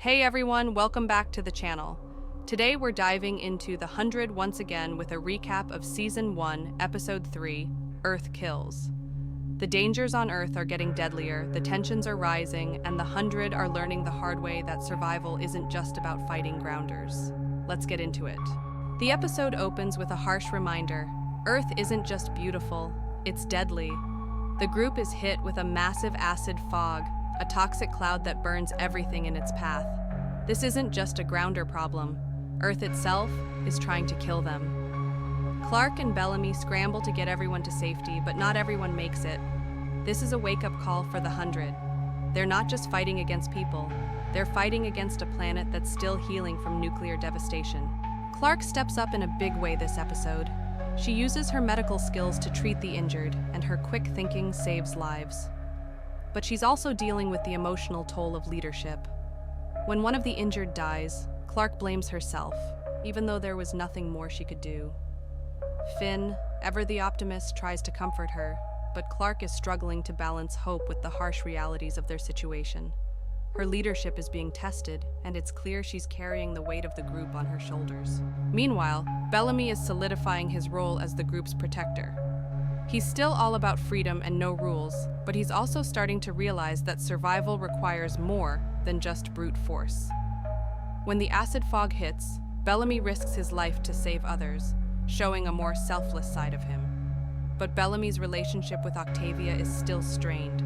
Hey everyone, welcome back to the channel. Today we're diving into The 100 once again with a recap of Season 1, Episode 3, Earth Kills. The dangers on Earth are getting deadlier, the tensions are rising, and the 100 are learning the hard way that survival isn't just about fighting grounders. Let's get into it. The episode opens with a harsh reminder. Earth isn't just beautiful, it's deadly. The group is hit with a massive acid fog, a toxic cloud that burns everything in its path. This isn't just a grounder problem. Earth itself is trying to kill them. Clarke and Bellamy scramble to get everyone to safety, but not everyone makes it. This is a wake-up call for the 100. They're not just fighting against people, they're fighting against a planet that's still healing from nuclear devastation. Clarke steps up in a big way this episode. She uses her medical skills to treat the injured, and her quick thinking saves lives. But she's also dealing with the emotional toll of leadership. When one of the injured dies, Clarke blames herself, even though there was nothing more she could do. Finn, ever the optimist, tries to comfort her, but Clarke is struggling to balance hope with the harsh realities of their situation. Her leadership is being tested, and it's clear she's carrying the weight of the group on her shoulders. Meanwhile, Bellamy is solidifying his role as the group's protector. He's still all about freedom and no rules, but he's also starting to realize that survival requires more than just brute force. When the acid fog hits, Bellamy risks his life to save others, showing a more selfless side of him. But Bellamy's relationship with Octavia is still strained.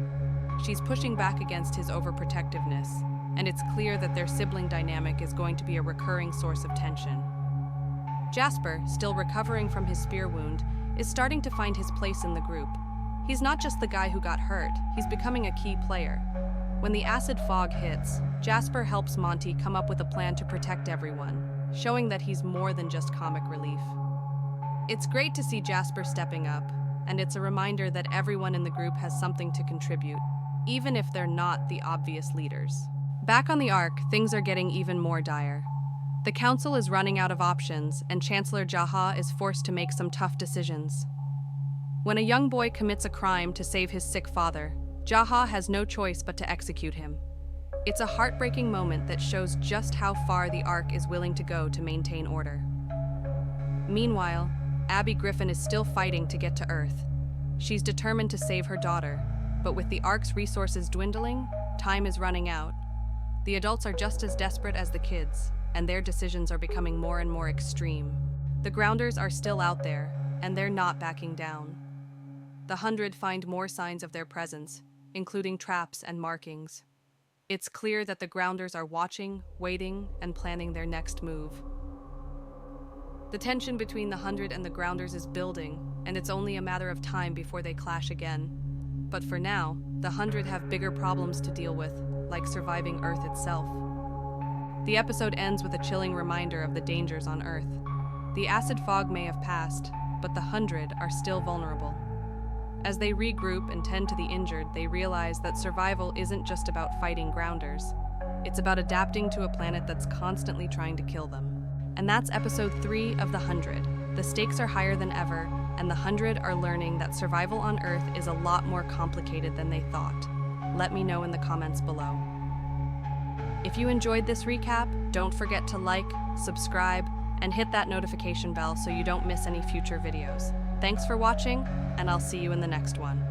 She's pushing back against his overprotectiveness, and it's clear that their sibling dynamic is going to be a recurring source of tension. Jasper, still recovering from his spear wound, is starting to find his place in the group. He's not just the guy who got hurt, he's becoming a key player. When the acid fog hits, Jasper helps Monty come up with a plan to protect everyone, showing that he's more than just comic relief. It's great to see Jasper stepping up, and it's a reminder that everyone in the group has something to contribute, even if they're not the obvious leaders. Back on the Ark, things are getting even more dire. The council is running out of options, and Chancellor Jaha is forced to make some tough decisions. When a young boy commits a crime to save his sick father, Jaha has no choice but to execute him. It's a heartbreaking moment that shows just how far the Ark is willing to go to maintain order. Meanwhile, Abby Griffin is still fighting to get to Earth. She's determined to save her daughter, but with the Ark's resources dwindling, time is running out. The adults are just as desperate as the kids, and their decisions are becoming more and more extreme. The grounders are still out there, and they're not backing down. The 100 find more signs of their presence, including traps and markings. It's clear that the grounders are watching, waiting, and planning their next move. The tension between the 100 and the grounders is building, and it's only a matter of time before they clash again. But for now, the 100 have bigger problems to deal with, like surviving Earth itself. The episode ends with a chilling reminder of the dangers on Earth. The acid fog may have passed, but the 100 are still vulnerable. As they regroup and tend to the injured, they realize that survival isn't just about fighting grounders. It's about adapting to a planet that's constantly trying to kill them. And that's episode 3 of The 100. The stakes are higher than ever, and the 100 are learning that survival on Earth is a lot more complicated than they thought. Let me know in the comments below. If you enjoyed this recap, don't forget to like, subscribe, and hit that notification bell so you don't miss any future videos. Thanks for watching, and I'll see you in the next one.